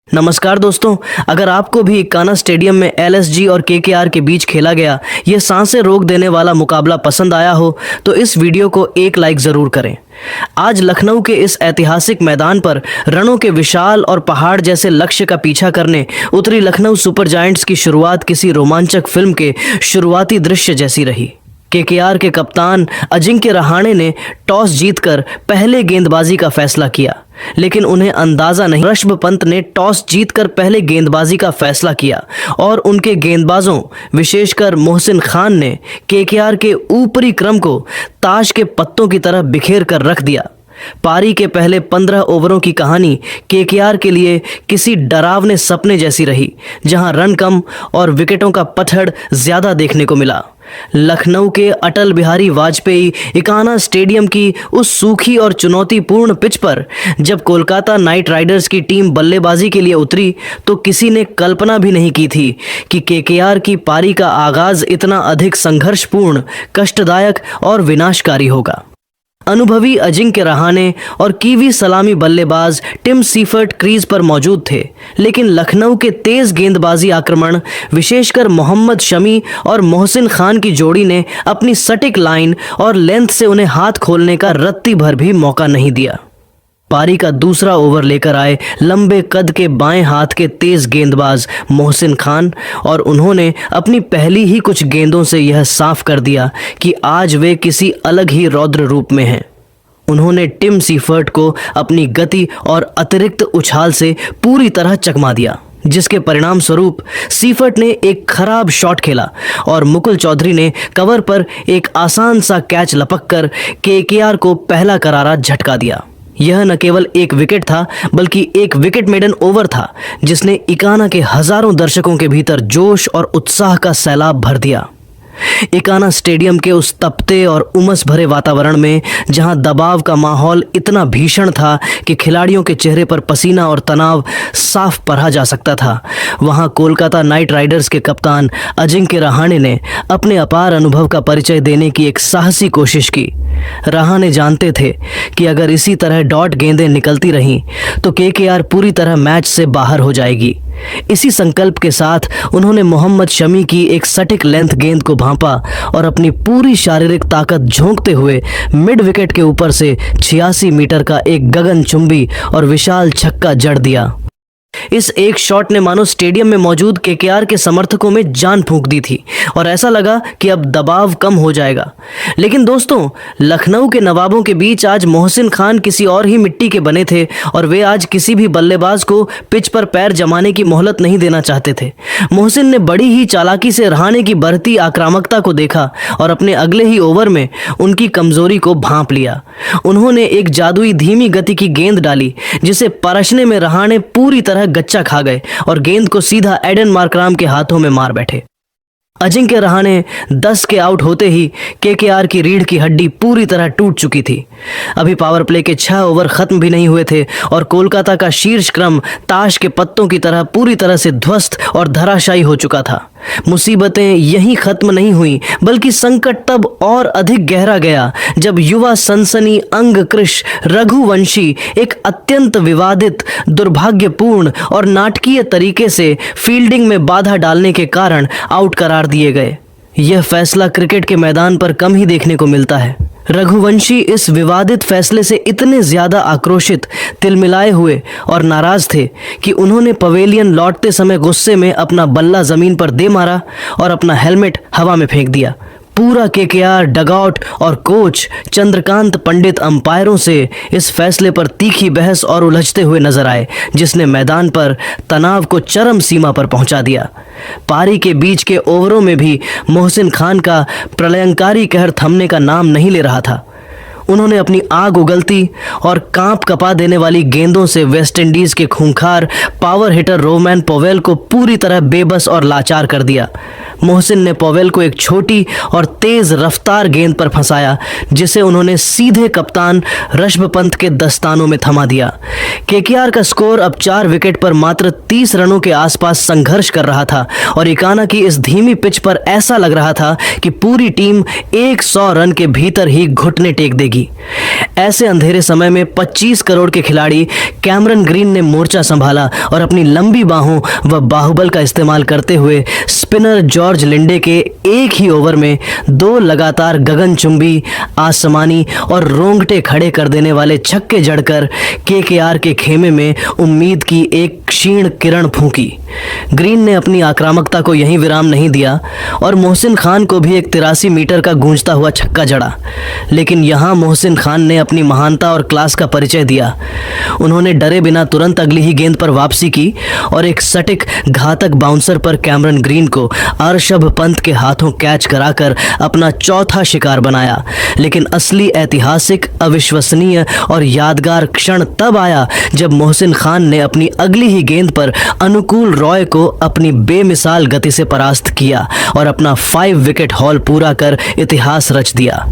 नमस्कार दोस्तों, अगर आपको भी इकाना स्टेडियम में एलएसजी और केकेआर के बीच खेला गया यह सांसें रोक देने वाला मुकाबला पसंद आया हो तो इस वीडियो को एक लाइक जरूर करें। आज लखनऊ के इस ऐतिहासिक मैदान पर रनों के विशाल और पहाड़ जैसे लक्ष्य का पीछा करने उतरी लखनऊ सुपर जायंट्स की शुरुआत किसी रोमांचक फिल्म के शुरुआती दृश्य जैसी रही। केकेआर के कप्तान अजिंक्य रहाणे ने टॉस जीतकर पहले गेंदबाजी का फैसला किया, लेकिन उन्हें अंदाजा नहीं ऋषभ पंत ने टॉस जीतकर पहले गेंदबाजी का फैसला किया और उनके गेंदबाजों विशेषकर मोहसिन खान ने केकेआर के ऊपरी क्रम को ताश के पत्तों की तरह बिखेर कर रख दिया। पारी के पहले 15 ओवरों की कहानी केकेआर के लिए किसी डरावने सपने जैसी रही, जहां रन कम और विकेटों का पतझड़ ज्यादा देखने को मिला। लखनऊ के अटल बिहारी वाजपेयी इकाना स्टेडियम की उस सूखी और चुनौतीपूर्ण पिच पर जब कोलकाता नाइट राइडर्स की टीम बल्लेबाजी के लिए उतरी तो किसी ने कल्पना भी नहीं की थी कि केकेआर की पारी का आगाज इतना अधिक संघर्षपूर्ण, कष्टदायक और विनाशकारी होगा। अनुभवी अजिंक्य रहाणे और कीवी सलामी बल्लेबाज टिम सीफर्ट क्रीज पर मौजूद थे, लेकिन लखनऊ के तेज गेंदबाजी आक्रमण विशेषकर मोहम्मद शमी और मोहसिन खान की जोड़ी ने अपनी सटीक लाइन और लेंथ से उन्हें हाथ खोलने का रत्ती भर भी मौका नहीं दिया। पारी का दूसरा ओवर लेकर आए लंबे कद के बाएं हाथ के तेज गेंदबाज मोहसिन खान और उन्होंने अपनी पहली ही कुछ गेंदों से यह साफ कर दिया कि आज वे किसी अलग ही रौद्र रूप में हैं। उन्होंने टिम सीफर्ट को अपनी गति और अतिरिक्त उछाल से पूरी तरह चकमा दिया, जिसके परिणाम स्वरूप सीफर्ट ने एक खराब शॉट खेला और मुकुल चौधरी ने कवर पर एक आसान सा कैच लपककर केकेआर को पहला करारा झटका दिया। यह न केवल एक विकेट था बल्कि एक विकेट मेडन ओवर था, जिसने इकाना के हजारों दर्शकों के भीतर जोश और उत्साह का सैलाब भर दिया। इकाना स्टेडियम के उस तपते और उमस भरे वातावरण में जहां दबाव का माहौल इतना भीषण था कि खिलाड़ियों के चेहरे पर पसीना और तनाव साफ पढ़ा जा सकता था, वहां कोलकाता नाइट राइडर्स के कप्तान अजिंक्य रहाणे ने अपने अपार अनुभव का परिचय देने की एक साहसी कोशिश की। रहाणे जानते थे कि अगर इसी तरह डॉट गेंदें निकलती रहीं तो केकेआर पूरी तरह मैच से बाहर हो जाएगी। इसी संकल्प के साथ उन्होंने मोहम्मद शमी की एक सटीक लेंथ गेंद को भांपा और अपनी पूरी शारीरिक ताकत झोंकते हुए मिड विकेट के ऊपर से 86 मीटर का एक गगनचुंबी और विशाल छक्का जड़ दिया। इस एक शॉट ने मानो स्टेडियम में मौजूद केकेआर के समर्थकों में जान फूंक दी थी और ऐसा लगा कि अब दबाव कम हो जाएगा। लेकिन दोस्तों, लखनऊ के नवाबों के बीच आज मोहसिन खान किसी और ही मिट्टी के बने थे और वे आज किसी भी बल्लेबाज को पिच पर पैर जमाने की मोहलत नहीं देना चाहते थे। मोहसिन ने बड़ी ही चालाकी से रहाणे की बढ़ती आक्रामकता को देखा और अपने अगले ही ओवर में उनकी कमजोरी को भांप लिया। उन्होंने एक जादुई धीमी गति की गेंद डाली, जिसे परछने में रहाणे पूरी तरह गच्चा खा गए और गेंद को सीधा एडन मार्कराम के हाथों में मार बैठे। अजिंक्य रहाणे 10 के आउट होते ही केकेआर की रीढ़ की हड्डी पूरी तरह टूट चुकी थी। अभी पावर प्ले के 6 ओवर खत्म भी नहीं हुए थे और कोलकाता का शीर्ष क्रम ताश के पत्तों की तरह पूरी तरह से ध्वस्त और धराशायी हो चुका था। मुसीबतें यहीं खत्म नहीं हुई बल्कि संकट तब और अधिक गहरा गया जब युवा सनसनी अंग कृश रघुवंशी एक अत्यंत विवादित, दुर्भाग्यपूर्ण और नाटकीय तरीके से फील्डिंग में बाधा डालने के कारण आउट करार दिए गए। यह फैसला क्रिकेट के मैदान पर कम ही देखने को मिलता है। रघुवंशी इस विवादित फैसले से इतने ज्यादा आक्रोशित, तिलमिलाए हुए और नाराज थे कि उन्होंने पवेलियन लौटते समय गुस्से में अपना बल्ला जमीन पर दे मारा और अपना हेलमेट हवा में फेंक दिया। पूरा केकेआर डगआउट और कोच चंद्रकांत पंडित अंपायरों से इस फैसले पर तीखी बहस और उलझते हुए नजर आए, जिसने मैदान पर तनाव को चरम सीमा पर पहुंचा दिया। पारी के बीच के ओवरों में भी मोहसिन खान का प्रलयंकारी कहर थमने का नाम नहीं ले रहा था। उन्होंने अपनी आग उगलती और कांप कपा देने वाली गेंदों से वेस्टइंडीज के खूंखार पावर हिटर रोमैन पोवेल को पूरी तरह बेबस और लाचार कर दिया। मोहसिन ने पोवेल को एक छोटी और तेज रफ्तार गेंद पर फंसाया, जिसे उन्होंने सीधे कप्तान ऋषभ पंत के दस्तानों में थमा दिया। केकेआर का स्कोर अब 4 विकेट पर मात्र 30 रनों के आसपास संघर्ष कर रहा था और इकाना की इस धीमी पिच पर ऐसा लग रहा था कि पूरी टीम 100 रन के भीतर ही घुटने टेक देगी। जाएगी। ऐसे अंधेरे समय में 25 करोड़ के खिलाड़ी कैमरन ग्रीन ने मोर्चा संभाला और अपनी लंबी बाहों व बाहुबल का इस्तेमाल करते हुए स्पिनर जॉर्ज लिंडे के एक ही ओवर में 2 लगातार गगनचुंबी, आसमानी और रोंगटे खड़े कर देने वाले छक्के जड़कर केकेआर के खेमे में उम्मीद की एक क्षीण किरण फूंकी। ग्रीन ने अपनी आक्रामकता को यहीं विराम नहीं दिया और मोहसिन खान को भी एक 83 मीटर का गूंजता हुआ छक्का जड़ा। लेकिन यहां मोहसिन खान ने अपनी महानता और क्लास का परिचय दिया। उन्होंने डरे बिना तुरंत अगली ही गेंद पर वापसी की और एक सटीक घातक बाउंसर पर कैमरन ग्रीन को अर्शभ पंत के हाथों कैच कराकर अपना चौथा शिकार बनाया। लेकिन असली ऐतिहासिक, अविश्वसनीय और यादगार क्षण तब आया जब मोहसिन खान ने अपनी अगली ही गेंद पर अनुकूल रॉय को अपनी बेमिसाल गति से परास्त किया और अपना 5 विकेट हॉल पूरा कर इतिहास रच दिया।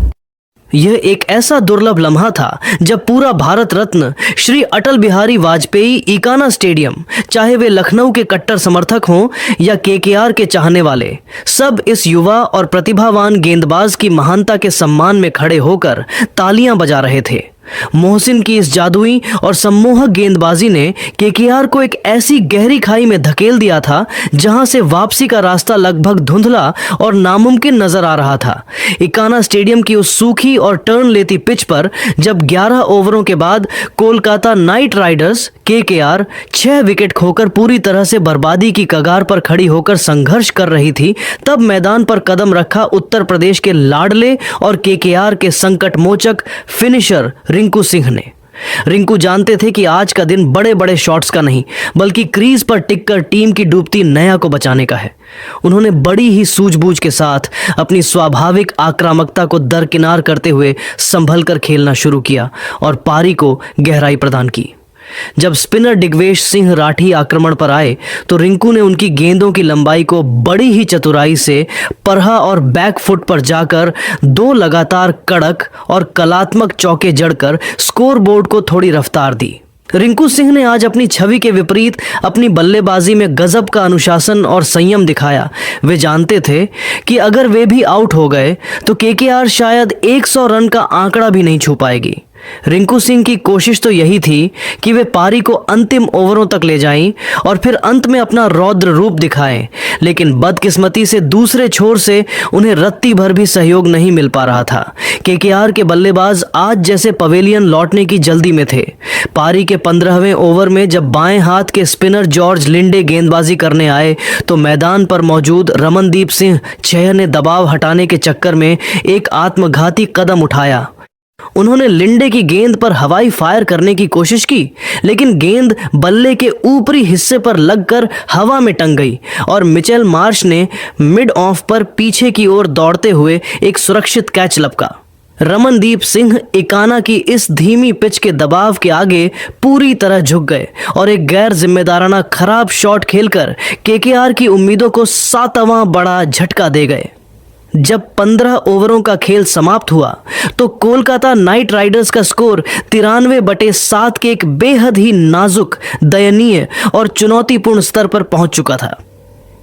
यह एक ऐसा दुर्लभ लम्हा था जब पूरा भारत रत्न श्री अटल बिहारी वाजपेयी इकाना स्टेडियम, चाहे वे लखनऊ के कट्टर समर्थक हों या केकेआर के चाहने वाले, सब इस युवा और प्रतिभावान गेंदबाज की महानता के सम्मान में खड़े होकर तालियां बजा रहे थे। मोहसिन की इस जादुई और सम्मोहक गेंदबाजी ने केकेआर को एक ऐसी गहरी खाई में धकेल दिया था जहां से वापसी का रास्ता लगभग धुंधला और नामुमकिन नजर आ रहा था। इकाना स्टेडियम की उस सूखी और टर्न लेती पिच पर जब 11 ओवरों के बाद Kolkata knight riders KKR 6 wicket खोकर पूरी तरह से बर्बादी की कगार पर खड़ी होकर संघर्ष कर रही थी, तब मैदान पर कदम रखा उत्तर प्रदेश के लाडले और केकेआर के संकट मोचक फिनिशर रिंकू सिंह ने। रिंकू जानते थे कि आज का दिन बड़े बड़े शॉट्स का नहीं बल्कि क्रीज पर टिककर टीम की डूबती नया को बचाने का है। उन्होंने बड़ी ही सूझबूझ के साथ अपनी स्वाभाविक आक्रामकता को दरकिनार करते हुए संभल कर खेलना शुरू किया और पारी को गहराई प्रदान की। जब स्पिनर दिग्वेश सिंह राठी आक्रमण पर आए तो रिंकू ने उनकी गेंदों की लंबाई को बड़ी ही चतुराई से परहा और बैक फुट पर जाकर 2 लगातार कड़क और कलात्मक चौके जड़कर स्कोरबोर्ड को थोड़ी रफ्तार दी। रिंकू सिंह ने आज अपनी छवि के विपरीत अपनी बल्लेबाजी में गजब का अनुशासन और संयम दिखाया। वे जानते थे कि अगर वे भी आउट हो गए तो केकेआर शायद 100 रन का आंकड़ा भी नहीं छू पाएगी। रिंकू सिंह की कोशिश तो यही थी कि वे पारी को अंतिम ओवरों तक ले जाएं और फिर अंत में अपना रौद्र रूप दिखाएं, लेकिन बदकिस्मती से दूसरे छोर से उन्हें रत्ती भर भी सहयोग नहीं मिल पा रहा था। केकेआर के बल्लेबाज आज जैसे पवेलियन लौटने की जल्दी में थे। पारी के 15वें ओवर में जब बाएं हाथ के स्पिनर जॉर्ज लिंडे गेंदबाजी करने आए तो मैदान पर मौजूद रमनदीप सिंह छैर ने दबाव हटाने के चक्कर में एक आत्मघाती कदम उठाया। उन्होंने लिंडे की गेंद पर हवाई फायर करने की कोशिश की, लेकिन गेंद बल्ले के ऊपरी हिस्से पर लगकर हवा में टंग गई और मिचेल मार्श ने मिड ऑफ पर पीछे की ओर दौड़ते हुए एक सुरक्षित कैच लपका। रमनदीप सिंह इकाना की इस धीमी पिच के दबाव के आगे पूरी तरह झुक गए और एक गैर जिम्मेदाराना खराब शॉट खेलकर केकेआर की उम्मीदों को 7वां बड़ा झटका दे गए। जब 15 ओवरों का खेल समाप्त हुआ तो कोलकाता नाइट राइडर्स का स्कोर 93/7 के एक बेहद ही नाजुक, दयनीय और चुनौतीपूर्ण स्तर पर पहुंच चुका था।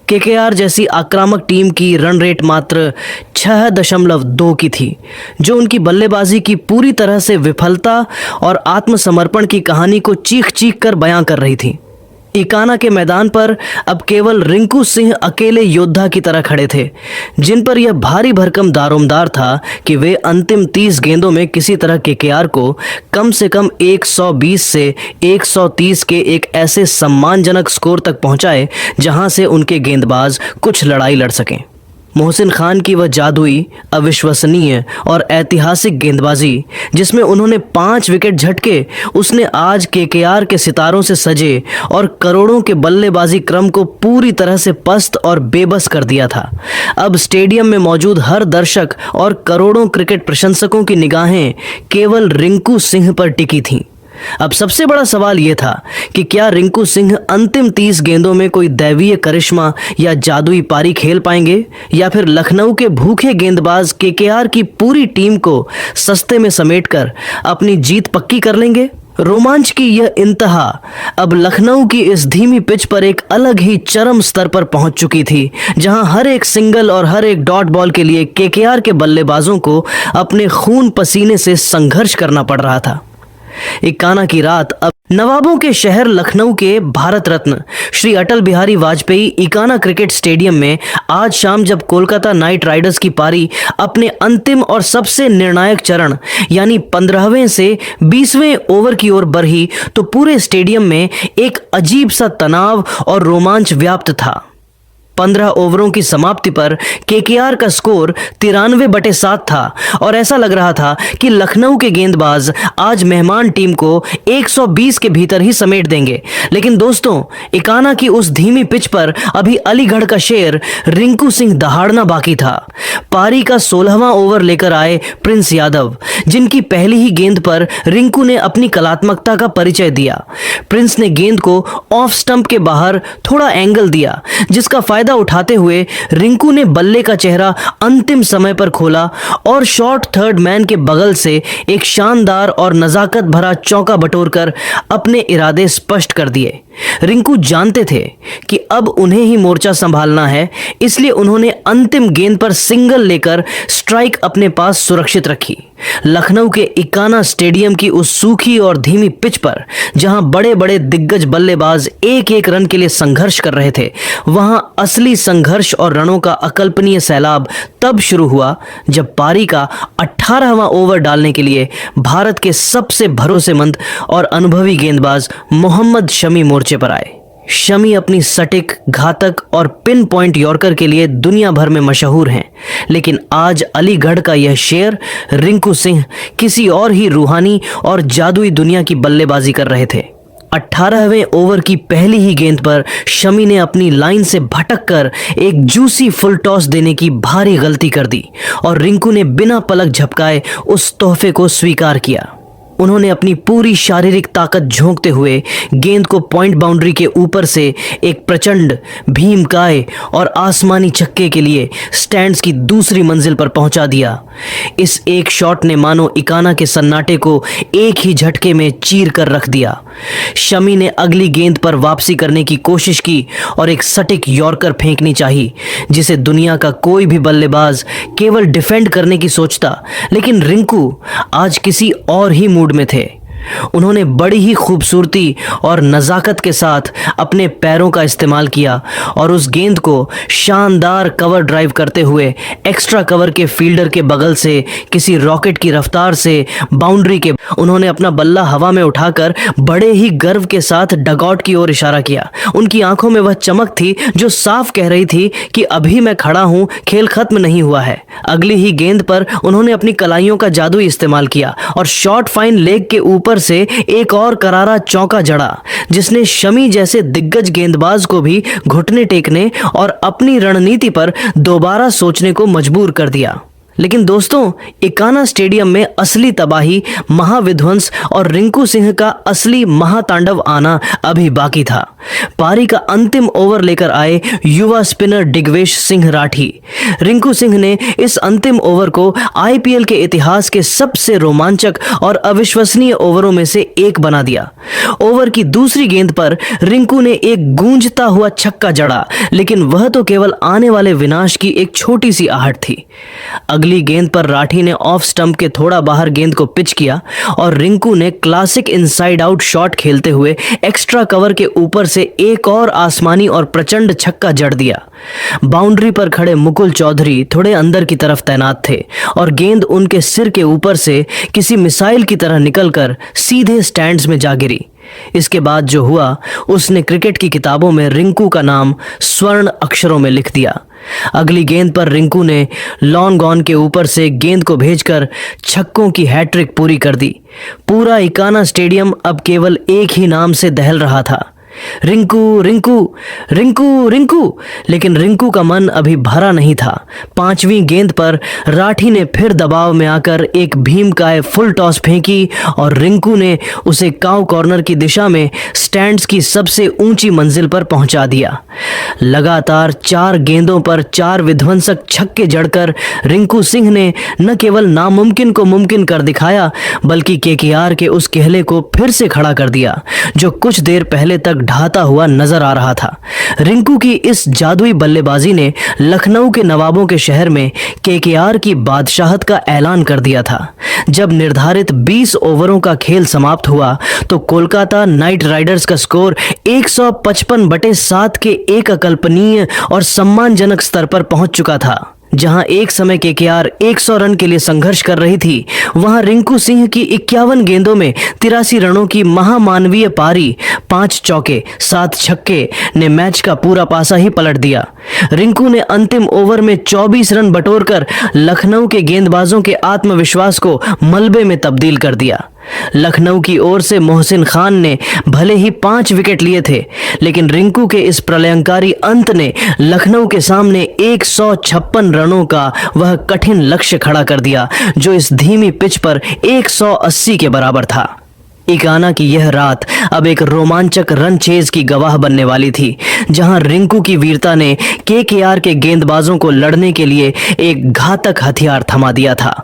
केकेआर जैसी आक्रामक टीम की रन रेट मात्र 6.2 की थी, जो उनकी बल्लेबाजी की पूरी तरह से विफलता और आत्मसमर्पण की कहानी को चीख चीख कर बयां कर रही थी। इकाना के मैदान पर अब केवल रिंकू सिंह अकेले योद्धा की तरह खड़े थे, जिन पर यह भारी भरकम दारोमदार था कि वे अंतिम 30 गेंदों में किसी तरह केकेआर को कम से कम 120 से 130 के एक ऐसे सम्मानजनक स्कोर तक पहुंचाए जहां से उनके गेंदबाज कुछ लड़ाई लड़ सकें। मोहसिन खान की वह जादुई, अविश्वसनीय और ऐतिहासिक गेंदबाजी जिसमें उन्होंने 5 विकेट झटके, उसने आज केकेआर के सितारों से सजे और करोड़ों के बल्लेबाजी क्रम को पूरी तरह से पस्त और बेबस कर दिया था। अब स्टेडियम में मौजूद हर दर्शक और करोड़ों क्रिकेट प्रशंसकों की निगाहें केवल रिंकू सिंह पर टिकी थीं। अब सबसे बड़ा सवाल यह था कि क्या रिंकू सिंह अंतिम 30 गेंदों में कोई दैवीय करिश्मा या जादुई पारी खेल पाएंगे, या फिर लखनऊ के भूखे गेंदबाज केकेआर की पूरी टीम को सस्ते में समेटकर अपनी जीत पक्की कर लेंगे। रोमांच की यह इंतहा अब लखनऊ की इस धीमी पिच पर एक अलग ही चरम स्तर पर पहुंच चुकी थी, जहां हर एक सिंगल और हर एक डॉट बॉल के लिए केकेआर के बल्लेबाजों को अपने खून पसीने से संघर्ष करना पड़ रहा था। इक्काना की रात अब नवाबों के शहर लखनऊ के भारत रत्न श्री अटल बिहारी वाजपेयी इकाना क्रिकेट स्टेडियम में आज शाम जब कोलकाता नाइट राइडर्स की पारी अपने अंतिम और सबसे निर्णायक चरण यानी 15वें से 20वें ओवर की ओर बढ़ी तो पूरे स्टेडियम में एक अजीब सा तनाव और रोमांच व्याप्त था। 15 ओवरों की समाप्ति पर केकेआर का स्कोर 93/7 था और ऐसा लग रहा था कि लखनऊ के गेंदबाज आज मेहमान टीम को 120 के भीतर ही समेट देंगे। लेकिन दोस्तों, इकाना की उस धीमी पिच पर अभी अलीगढ़ का शेर रिंकू सिंह दहाड़ना बाकी था। पारी का 16वां ओवर लेकर आए प्रिंस यादव, जिनकी पहली ही गेंद पर रिंकू ने अपनी कलात्मकता का परिचय दिया। प्रिंस ने गेंद को ऑफ स्टंप के बाहर थोड़ा एंगल दिया, जिसका फायदा उठाते हुए रिंकू ने बल्ले का चेहरा अंतिम समय पर खोला और शॉर्ट थर्ड मैन के बगल से एक शानदार और नजाकत भरा चौका बटोरकर अपने इरादे स्पष्ट कर दिए। रिंकू जानते थे कि अब उन्हें ही मोर्चा संभालना है, इसलिए उन्होंने अंतिम गेंद पर सिंगल लेकर स्ट्राइक अपने पास सुरक्षित रखी। लखनऊ के इकाना स्टेडियम की उस सूखी और धीमी पिच पर जहां बड़े बड़े दिग्गज बल्लेबाज एक एक रन के लिए संघर्ष कर रहे थे, वहां असली संघर्ष और रनों का अकल्पनीय सैलाब तब शुरू हुआ जब पारी का 18वां ओवर डालने के लिए भारत के सबसे भरोसेमंद और अनुभवी गेंदबाज मोहम्मद शमी मोर्चे पर आए। शमी अपनी सटीक, घातक और पिन पॉइंट यॉर्कर के लिए दुनिया भर में मशहूर हैं, लेकिन आज अलीगढ़ का यह शेर रिंकू सिंह किसी और ही रूहानी और जादुई दुनिया की बल्लेबाजी कर रहे थे। 18वें ओवर की पहली ही गेंद पर शमी ने अपनी लाइन से भटक कर एक जूसी फुल टॉस देने की भारी गलती कर दी और रिंकू ने बिना पलक झपकाए उस तोहफे को स्वीकार किया। उन्होंने अपनी पूरी शारीरिक ताकत झोंकते हुए गेंद को पॉइंट बाउंड्री के ऊपर से एक प्रचंड भीमकाय और आसमानी छक्के के लिए स्टैंड्स की दूसरी मंजिल पर पहुंचा दिया। इस एक शॉट ने मानो इकाना के सन्नाटे को एक ही झटके में चीर कर रख दिया। शमी ने अगली गेंद पर वापसी करने की कोशिश की और एक सटीक यॉर्कर फेंकनी चाहिए, जिसे दुनिया का कोई भी बल्लेबाज केवल डिफेंड करने की सोचता, लेकिन रिंकू आज किसी और ही मूड में थे। उन्होंने बड़ी ही खूबसूरती और नज़ाकत के साथ अपने पैरों का इस्तेमाल किया और उस गेंद को शानदार कवर ड्राइव करते हुए एक्स्ट्रा कवर के फील्डर के बगल से किसी रॉकेट की रफ्तार से बाउंड्री के उन्होंने अपना बल्ला हवा में उठाकर बड़े ही गर्व के साथ डगआउट की ओर इशारा किया। उनकी आंखों में वह चमक थी जो साफ कह रही थी कि अभी मैं खड़ा हूं, खेल खत्म नहीं हुआ है। अगली ही गेंद पर उन्होंने अपनी कलाइयों का जादू इस्तेमाल किया और शॉर्ट फाइन लेग के ऊपर से एक और करारा चौका जड़ा, जिसने शमी जैसे दिग्गज गेंदबाज को भी घुटने टेकने और अपनी रणनीति पर दोबारा सोचने को मजबूर कर दिया। लेकिन दोस्तों, इकाना स्टेडियम में असली तबाही, महाविध्वंस और रिंकू सिंह का असली महातांडव आना अभी बाकी था। पारी का अंतिम ओवर लेकर आए युवा स्पिनर दिग्वेश सिंह राठी। रिंकू सिंह ने इस अंतिम ओवर को आईपीएल के इतिहास के सबसे रोमांचक और अविश्वसनीय ओवरों में से एक बना दिया। ओवर की दूसरी गेंद पर रिंकू ने एक गूंजता हुआ छक्का जड़ा, लेकिन वह तो केवल आने वाले विनाश की एक छोटी सी आहट थी। अगली गेंद पर राठी ने ऑफ स्टंप के थोड़ा बाहर गेंद को पिच किया और रिंकू ने क्लासिक इनसाइड आउट शॉट खेलते हुए एक्स्ट्रा कवर के ऊपर से एक और आसमानी और प्रचंड छक्का जड़ दिया। बाउंड्री पर खड़े मुकुल चौधरी थोड़े अंदर की तरफ तैनात थे और गेंद उनके सिर के ऊपर से किसी मिसाइल की तरह निकलकर सीधे स्टैंड्स में जा गिरी। इसके बाद जो हुआ उसने क्रिकेट की किताबों में रिंकू का नाम स्वर्ण अक्षरों में लिख दिया। अगली गेंद पर रिंकू ने लॉन्ग ऑन के ऊपर से गेंद को भेजकर छक्कों की हैट्रिक पूरी कर दी। पूरा इकाना स्टेडियम अब केवल एक ही नाम से दहल रहा था। रिंकू रिंकू रिंकू रिंकू, लेकिन रिंकू का मन अभी भरा नहीं था। पांचवी गेंद पर राठी ने फिर दबाव में आकर एक भीमकाय फुल टॉस फेंकी और रिंकू ने उसे काउ कॉर्नर की दिशा में स्टैंड्स की सबसे ऊंची मंजिल पर पहुंचा दिया। लगातार 4 गेंदों पर 4 विध्वंसक छक्के जड़कर रिंकू सिंह ने न केवल नामुमकिन को मुमकिन कर दिखाया, बल्कि केकेआर के उस कहले को फिर से खड़ा कर दिया जो कुछ देर पहले तक ढहता हुआ नजर आ रहा था। रिंकू की इस जादुई बल्लेबाजी ने लखनऊ के नवाबों के शहर में केकेआर की बादशाहत का ऐलान कर दिया था। जब निर्धारित 20 ओवरों का खेल समाप्त हुआ तो कोलकाता नाइट राइडर्स का स्कोर 155/7 के एक अकल्पनीय और सम्मानजनक स्तर पर पहुंच चुका था। जहां एक समय केकेआर 100 रन के लिए संघर्ष कर रही थी, वहां रिंकू सिंह की 51 गेंदों में 83 रनों की महामानवीय पारी, 5 चौके 7 छक्के ने मैच का पूरा पासा ही पलट दिया। रिंकू ने अंतिम ओवर में 24 रन बटोरकर लखनऊ के गेंदबाजों के आत्मविश्वास को मलबे में तब्दील कर दिया। लखनऊ की ओर से मोहसिन खान ने भले ही 5 विकेट लिए थे, लेकिन रिंकू के इस प्रलयंकारी अंत ने लखनऊ के सामने 156 रनों का वह कठिन लक्ष्य खड़ा कर दिया जो इस धीमी पिच पर 180 के बराबर था। इकाना की यह रात अब एक रोमांचक रन चेज की गवाह बनने वाली थी, जहां रिंकू की वीरता ने केकेआर के गेंदबाजों को लड़ने के लिए एक घातक हथियार थमा दिया था।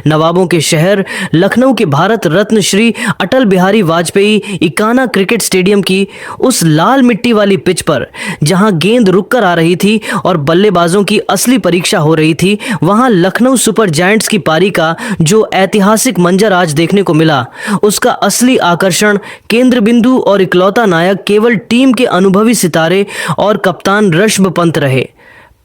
नवाबों के शहर लखनऊ के भारत रत्न श्री अटल बिहारी वाजपेयी इकाना क्रिकेट स्टेडियम की उस लाल मिट्टी वाली पिच पर, जहां गेंद रुककर आ रही थी और बल्लेबाजों की असली परीक्षा हो रही थी, वहां लखनऊ सुपर जायंट्स की पारी का जो ऐतिहासिक मंजर आज देखने को मिला, उसका असली आकर्षण, केंद्र बिंदु और इकलौता नायक केवल टीम के अनुभवी सितारे और कप्तान ऋषभ पंत रहे।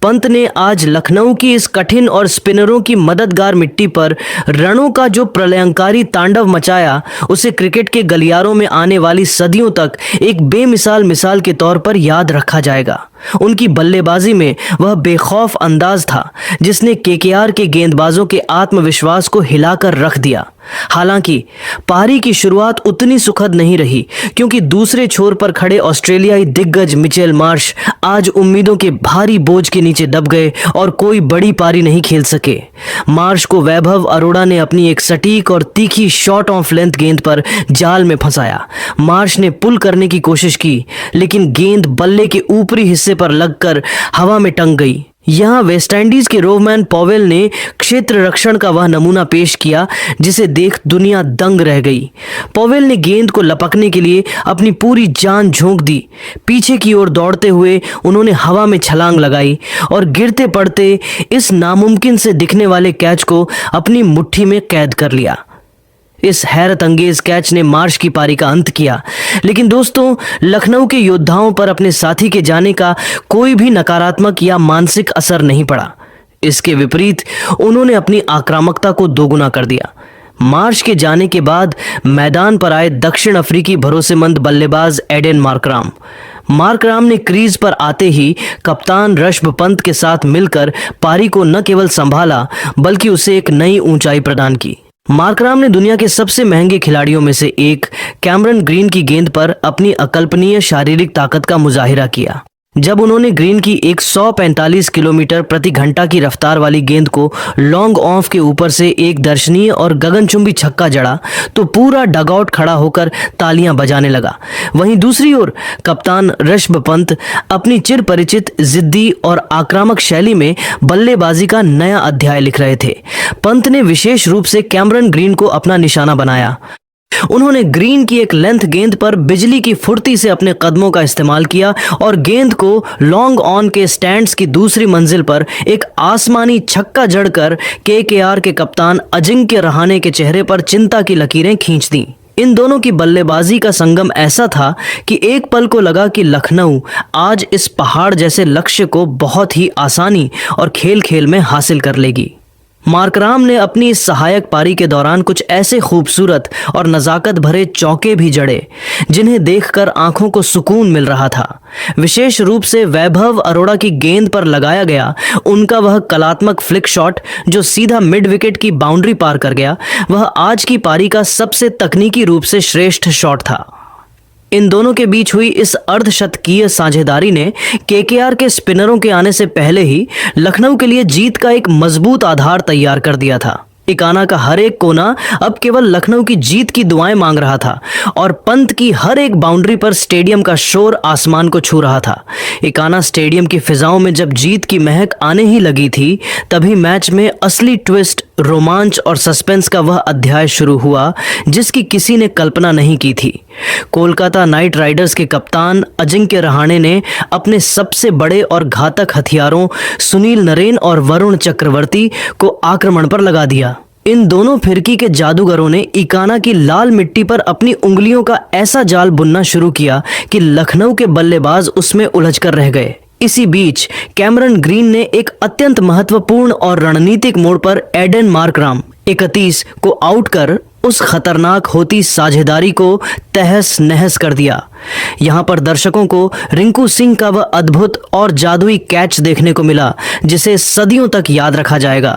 पंत ने आज लखनऊ की इस कठिन और स्पिनरों की मददगार मिट्टी पर रनों का जो प्रलयंकारी तांडव मचाया, उसे क्रिकेट के गलियारों में आने वाली सदियों तक एक बेमिसाल मिसाल के तौर पर याद रखा जाएगा। उनकी बल्लेबाजी में वह बेखौफ अंदाज था जिसने केकेआर के गेंदबाजों के आत्मविश्वास को हिलाकर रख दिया। हालांकि पारी की शुरुआत उतनी सुखद नहीं रही, क्योंकि दूसरे छोर पर खड़े ऑस्ट्रेलियाई दिग्गज मिचेल मार्श आज उम्मीदों के भारी बोझ के नीचे दब गए और कोई बड़ी पारी नहीं खेल सके। मार्श को वैभव अरोड़ा ने अपनी एक सटीक और तीखी शॉट ऑफ लेंथ गेंद पर जाल में फंसाया। मार्श ने पुल करने की कोशिश की, लेकिन गेंद बल्ले के ऊपरी हिस्से पर लगकर हवा में टंग गई। यहाँ वेस्टइंडीज के रोवमैन पॉवेल ने क्षेत्र रक्षण का वह नमूना पेश किया जिसे देख दुनिया दंग रह गई। पॉवेल ने गेंद को लपकने के लिए अपनी पूरी जान झोंक दी। पीछे की ओर दौड़ते हुए उन्होंने हवा में छलांग लगाई और गिरते पड़ते इस नामुमकिन से दिखने वाले कैच को अपनी मुट्ठी में कैद कर लिया। इस हैरत अंगेज कैच ने मार्श की पारी का अंत किया। लेकिन दोस्तों, लखनऊ के योद्धाओं पर अपने साथी के जाने का कोई भी नकारात्मक या मानसिक असर नहीं पड़ा। इसके विपरीत उन्होंने अपनी आक्रामकता को दोगुना कर दिया। मार्श के जाने के बाद मैदान पर आए दक्षिण अफ्रीकी भरोसेमंद बल्लेबाज एडेन मार्कराम ने क्रीज पर आते ही कप्तान ऋषभ पंत के साथ मिलकर पारी को न केवल संभाला, बल्कि उसे एक नई ऊंचाई प्रदान की। मार्कराम ने दुनिया के सबसे महंगे खिलाड़ियों में से एक कैमरन ग्रीन की गेंद पर अपनी अकल्पनीय शारीरिक ताकत का मुजाहिरा किया। जब उन्होंने ग्रीन की 145 किलोमीटर प्रति घंटा की रफ्तार वाली गेंद को लॉन्ग ऑफ के ऊपर से एक दर्शनीय और गगनचुंबी छक्का जड़ा, तो पूरा डगआउट खड़ा होकर तालियां बजाने लगा। वहीं दूसरी ओर कप्तान ऋषभ पंत अपनी चिर परिचित जिद्दी और आक्रामक शैली में बल्लेबाजी का नया अध्याय लिख रहे थे। पंत ने विशेष रूप से कैमरन ग्रीन को अपना निशाना बनाया। उन्होंने ग्रीन की एक लेंथ गेंद पर बिजली की फुर्ती से अपने कदमों का इस्तेमाल किया और गेंद को लॉन्ग ऑन के स्टैंड्स की दूसरी मंजिल पर एक आसमानी छक्का जड़कर केकेआर के कप्तान अजिंक्य रहाणे के चेहरे पर चिंता की लकीरें खींच दी। इन दोनों की बल्लेबाजी का संगम ऐसा था कि एक पल को लगा कि लखनऊ आज इस पहाड़ जैसे लक्ष्य को बहुत ही आसानी और खेल खेल में हासिल कर लेगी। मार्कराम ने अपनी इस सहायक पारी के दौरान कुछ ऐसे खूबसूरत और नजाकत भरे चौके भी जड़े जिन्हें देखकर आंखों को सुकून मिल रहा था। विशेष रूप से वैभव अरोड़ा की गेंद पर लगाया गया उनका वह कलात्मक फ्लिक शॉट जो सीधा मिड विकेट की बाउंड्री पार कर गया, वह आज की पारी का सबसे तकनीकी रूप से श्रेष्ठ शॉट था। इन दोनों के बीच हुई इस अर्धशतकीय साझेदारी ने केकेआर के स्पिनरों के आने से पहले ही लखनऊ के लिए जीत का एक मजबूत आधार तैयार कर दिया था। इकाना का हर एक कोना अब केवल लखनऊ की जीत की दुआएं मांग रहा था और पंत की हर एक बाउंड्री पर स्टेडियम का शोर आसमान को छू रहा था। इकाना स्टेडियम की फिजाओं में जब जीत की महक आने ही लगी थी, तभी मैच में असली ट्विस्ट, रोमांच और सस्पेंस का वह अध्याय शुरू हुआ जिसकी किसी ने कल्पना नहीं की थी। कोलकाता नाइट राइडर्स के कप्तान अजिंक्य रहाणे ने अपने सबसे बड़े और घातक हथियारों सुनील नरेन और वरुण चक्रवर्ती को आक्रमण पर लगा दिया। इन दोनों फिरकी के जादूगरों ने इकाना की लाल मिट्टी पर अपनी उंगलियों का ऐसा जाल बुनना शुरू किया कि लखनऊ के बल्लेबाज उसमें उलझकर रह गए। इसी बीच कैमरन ग्रीन ने एक अत्यंत महत्वपूर्ण और रणनीतिक मोड़ पर एडन मार्कराम 31 को आउट कर उस खतरनाक होती साझेदारी को तहस नहस कर दिया। यहां पर दर्शकों को रिंकू सिंह का वह अद्भुत और जादुई कैच देखने को मिला जिसे सदियों तक याद रखा जाएगा।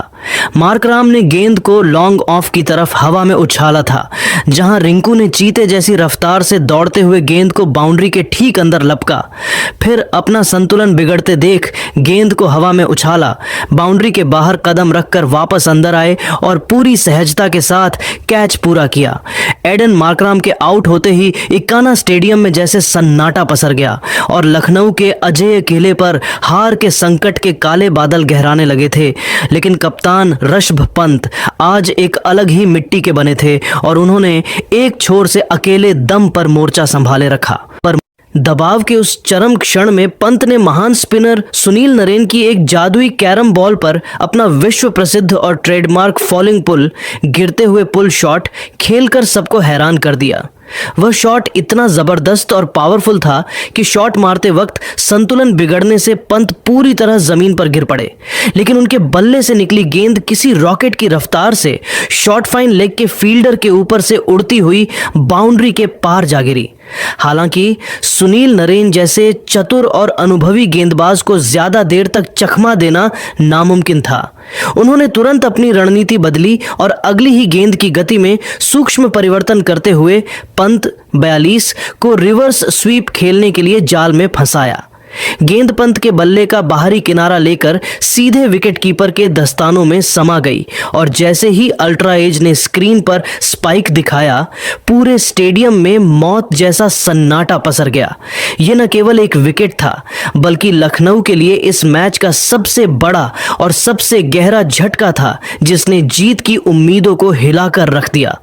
मार्कराम ने गेंद को लॉन्ग ऑफ की तरफ हवा में उछाला था, जहां रिंकू ने चीते जैसी रफ्तार से दौड़ते हुए गेंद को बाउंड्री के ठीक अंदर लपका। फिर अपना संतुलन बिगड़ते देख गेंद को हवा में उछाला, बाउंड्री के बाहर कदम रखकर वापस अंदर आए और पूरी सहजता के साथ कैच पूरा किया। एडन मार्कराम के आउट होते ही इकाना स्टेडियम में जैसे सन्नाटा पसर गया और लखनऊ के अजेय किले पर हार के संकट के काले बादल गहराने लगे थे। लेकिन कप्तान ऋषभ पंत आज एक अलग ही मिट्टी के बने थे और उन्होंने एक छोर से अकेले दम पर मोर्चा संभाले रखा। पर दबाव के उस चरम क्षण में पंत ने महान स्पिनर सुनील नरेन की एक जादुई कैरम बॉल पर अपना विश्व प्रसिद्ध और ट्रेडमार्क फॉलिंग पुल, गिरते हुए पुल शॉट खेलकर सबको हैरान कर दिया। वह शॉट इतना जबरदस्त और पावरफुल था कि शॉट मारते वक्त संतुलन बिगड़ने से पंत पूरी तरह जमीन पर गिर पड़े, लेकिन उनके बल्ले से निकली गेंद किसी रॉकेट की रफ्तार से शॉर्ट फाइन लेग के फील्डर के ऊपर से उड़ती हुई बाउंड्री के पार जा गिरी। हालांकि सुनील नरेन जैसे चतुर और अनुभवी गेंदबाज को ज्यादा देर तक चकमा देना नामुमकिन था। उन्होंने तुरंत अपनी रणनीति बदली और अगली ही गेंद की गति में सूक्ष्म परिवर्तन करते हुए पंत 42 को रिवर्स स्वीप खेलने के लिए जाल में फंसाया। गेंद पंत के बल्ले का बाहरी किनारा लेकर सीधे विकेट कीपर के दस्तानों में समा गई और जैसे ही अल्ट्रा एज ने स्क्रीन पर स्पाइक दिखाया, पूरे स्टेडियम में मौत जैसा सन्नाटा पसर गया। यह न केवल एक विकेट था, बल्कि लखनऊ के लिए इस मैच का सबसे बड़ा और सबसे गहरा झटका था जिसने जीत की उम्मीदों को हिलाकर रख दिया।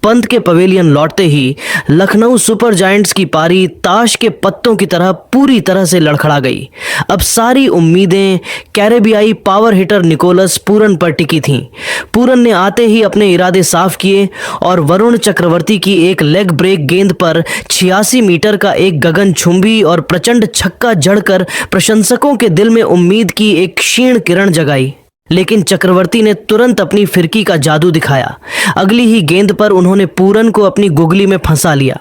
पंत के पवेलियन लौटते ही लखनऊ सुपर जायंट्स की पारी ताश के पत्तों की तरह पूरी तरह से लड़खड़ा गई। अब सारी उम्मीदें कैरेबियाई पावर हिटर निकोलस पूरन पर टिकी थीं। पूरन ने आते ही अपने इरादे साफ किए और वरुण चक्रवर्ती की एक लेग ब्रेक गेंद पर 86 मीटर का एक गगनचुंबी और प्रचंड छक्का जड़कर प्रशंसकों के दिल में उम्मीद की एक क्षीण किरण जगाई। लेकिन चक्रवर्ती ने तुरंत अपनी फिरकी का जादू दिखाया। अगली ही गेंद पर उन्होंने पूरन को अपनी गुगली में फंसा लिया।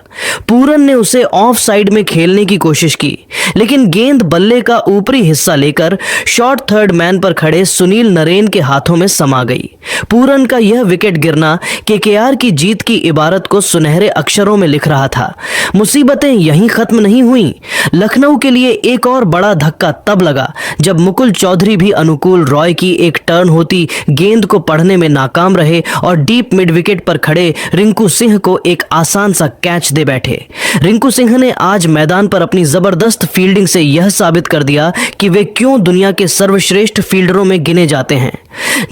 पूरन ने उसे ऑफ साइड में खेलने की कोशिश की, लेकिन गेंद बल्ले का ऊपरी हिस्सा लेकर शॉर्ट थर्ड मैन पर खड़े सुनील नरेन के हाथों में समा गई। पूरन का यह विकेट गिरना केकेआर की जीत की इबारत को सुनहरे अक्षरों में लिख रहा था। मुसीबतें यहीं खत्म नहीं हुई। लखनऊ के लिए एक और बड़ा धक्का तब लगा जब मुकुल चौधरी भी अनुकूल रॉय की एक टर्न होती गेंद को पढ़ने में नाकाम रहे और डीप मिड विकेट पर खड़े रिंकू सिंह को एक आसान सा कैच दे बैठे। रिंकू सिंह ने आज मैदान पर अपनी जबरदस्त फील्डिंग से यह साबित कर दिया कि वे क्यों दुनिया के सर्वश्रेष्ठ फील्डरों में गिने जाते हैं।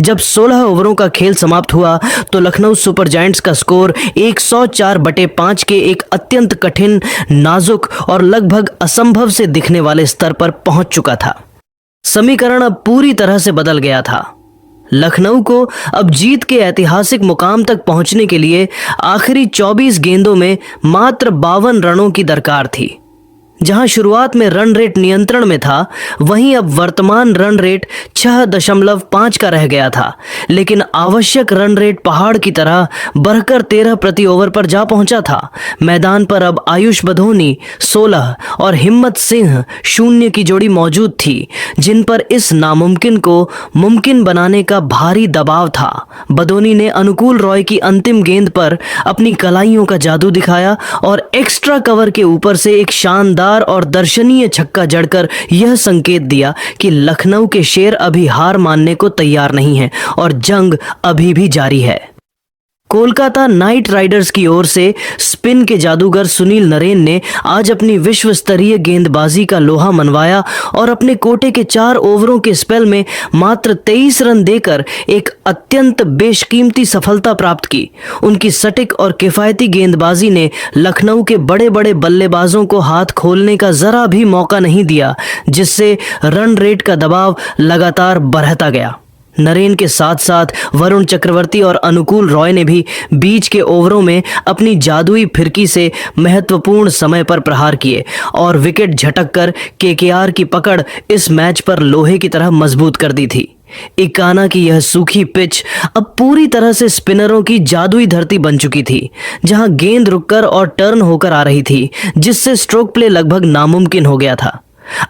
जब 16 ओवरों का खेल समाप्त हुआ तो लखनऊ सुपर जायंट्स का स्कोर 104/5 के एक अत्यंत कठिन, नाजुक और लगभग असंभव से दिखने वाले स्तर पर पहुंच चुका था। समीकरण अब पूरी तरह से बदल गया था। लखनऊ को अब जीत के ऐतिहासिक मुकाम तक पहुंचने के लिए आखिरी 24 गेंदों में मात्र 52 रनों की दरकार थी। जहां शुरुआत में रन रेट नियंत्रण में था, वहीं अब वर्तमान रन रेट 6.5 का रह गया था। लेकिन आवश्यक रन रेट पहाड़ की तरह बढ़कर 13 प्रति ओवर पर जा पहुंचा था। मैदान पर अब आयुष बधोनी 16 और हिम्मत सिंह 0 की जोड़ी मौजूद थी, जिन पर इस नामुमकिन को मुमकिन बनाने का भारी दबाव था। बधोनी ने अनुकूल रॉय की अंतिम गेंद पर अपनी कलाइयों का जादू दिखाया और एक्स्ट्रा कवर के ऊपर से एक शानदार और दर्शनीय छक्का जड़कर यह संकेत दिया कि लखनऊ के शेर अभी हार मानने को तैयार नहीं है और जंग अभी भी जारी है। कोलकाता नाइट राइडर्स की ओर से स्पिन के जादूगर सुनील नरेन ने आज अपनी विश्व स्तरीय गेंदबाजी का लोहा मनवाया और अपने कोटे के 4 ओवरों के स्पेल में मात्र 23 रन देकर एक अत्यंत बेशकीमती सफलता प्राप्त की। उनकी सटीक और किफायती गेंदबाजी ने लखनऊ के बड़े बड़े बल्लेबाजों को हाथ खोलने का जरा भी मौका नहीं दिया, जिससे रन रेट का दबाव लगातार बढ़ता गया। नरेन के साथ साथ वरुण चक्रवर्ती और अनुकूल रॉय ने भी बीच के ओवरों में अपनी जादुई फिरकी से महत्वपूर्ण समय पर प्रहार किए और विकेट झटक कर केकेआर की पकड़ इस मैच पर लोहे की तरह मजबूत कर दी थी। इकाना की यह सूखी पिच अब पूरी तरह से स्पिनरों की जादुई धरती बन चुकी थी, जहां गेंद रुककर और टर्न होकर आ रही थी, जिससे स्ट्रोक प्ले लगभग नामुमकिन हो गया था।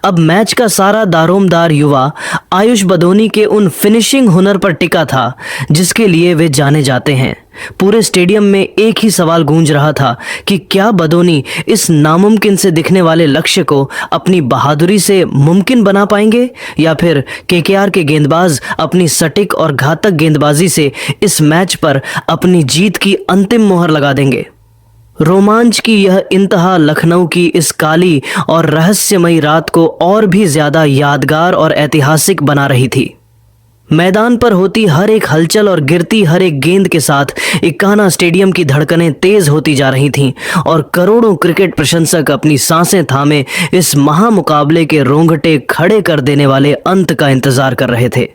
अब मैच का सारा दारोमदार युवा आयुष बधोनी के उन फिनिशिंग हुनर पर टिका था जिसके लिए वे जाने जाते हैं। पूरे स्टेडियम में एक ही सवाल गूंज रहा था कि क्या बधोनी इस नामुमकिन से दिखने वाले लक्ष्य को अपनी बहादुरी से मुमकिन बना पाएंगे, या फिर केकेआर के गेंदबाज अपनी सटीक और घातक गेंदबाजी से इस मैच पर अपनी जीत की अंतिम मोहर लगा देंगे। रोमांच की यह इंतहा लखनऊ की इस काली और रहस्यमयी रात को और भी ज्यादा यादगार और ऐतिहासिक बना रही थी। मैदान पर होती हर एक हलचल और गिरती हर एक गेंद के साथ इकाना स्टेडियम की धड़कनें तेज होती जा रही थीं और करोड़ों क्रिकेट प्रशंसक अपनी सांसें थामे इस महामुकाबले के रोंगटे खड़े कर देने वाले अंत का इंतजार कर रहे थे।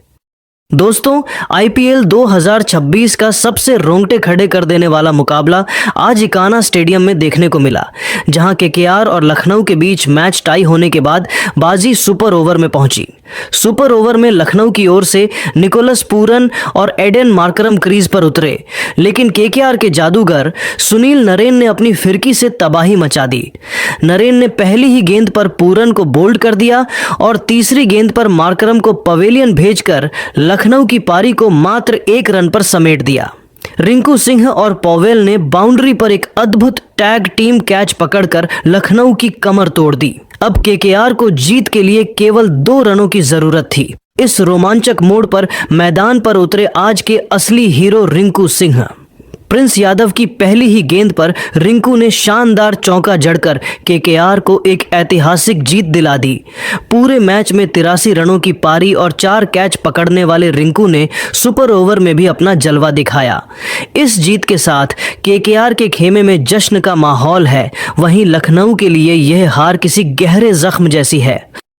दोस्तों, आईपीएल 2026 का सबसे रोंगटे खड़े कर देने वाला मुकाबला आज इकाना स्टेडियम में देखने को मिला, जहां केकेआर और लखनऊ के बीच मैच टाई होने के बाद बाजी सुपर ओवर में पहुंची। सुपर ओवर में लखनऊ की ओर से निकोलस पूरन और एडन मार्करम क्रीज पर उतरे, लेकिन केकेआर के जादूगर सुनील नरेन ने अपनी फिरकी से तबाही मचा दी। नरेन ने पहली ही गेंद पर पूरन को बोल्ड कर दिया और तीसरी गेंद पर मार्करम को पवेलियन भेजकर लखनऊ की पारी को मात्र 1 रन पर समेट दिया। रिंकू सिंह और पॉवेल ने बाउंड्री पर एक अद्भुत टैग टीम कैच पकड़कर लखनऊ की कमर तोड़ दी। अब केकेआर को जीत के लिए केवल 2 रनों की जरूरत थी। इस रोमांचक मोड़ पर मैदान पर उतरे आज के असली हीरो रिंकू सिंह। प्रिंस यादव की पहली ही गेंद पर रिंकू ने शानदार चौका जड़कर केकेआर को एक ऐतिहासिक जीत दिला दी। पूरे मैच में 83 रनों की पारी और 4 कैच पकड़ने वाले रिंकू ने सुपर ओवर में भी अपना जलवा दिखाया। इस जीत के साथ केकेआर के खेमे में जश्न का माहौल है, वहीं लखनऊ के लिए यह हार किसी गहरे जख्म जैसी है।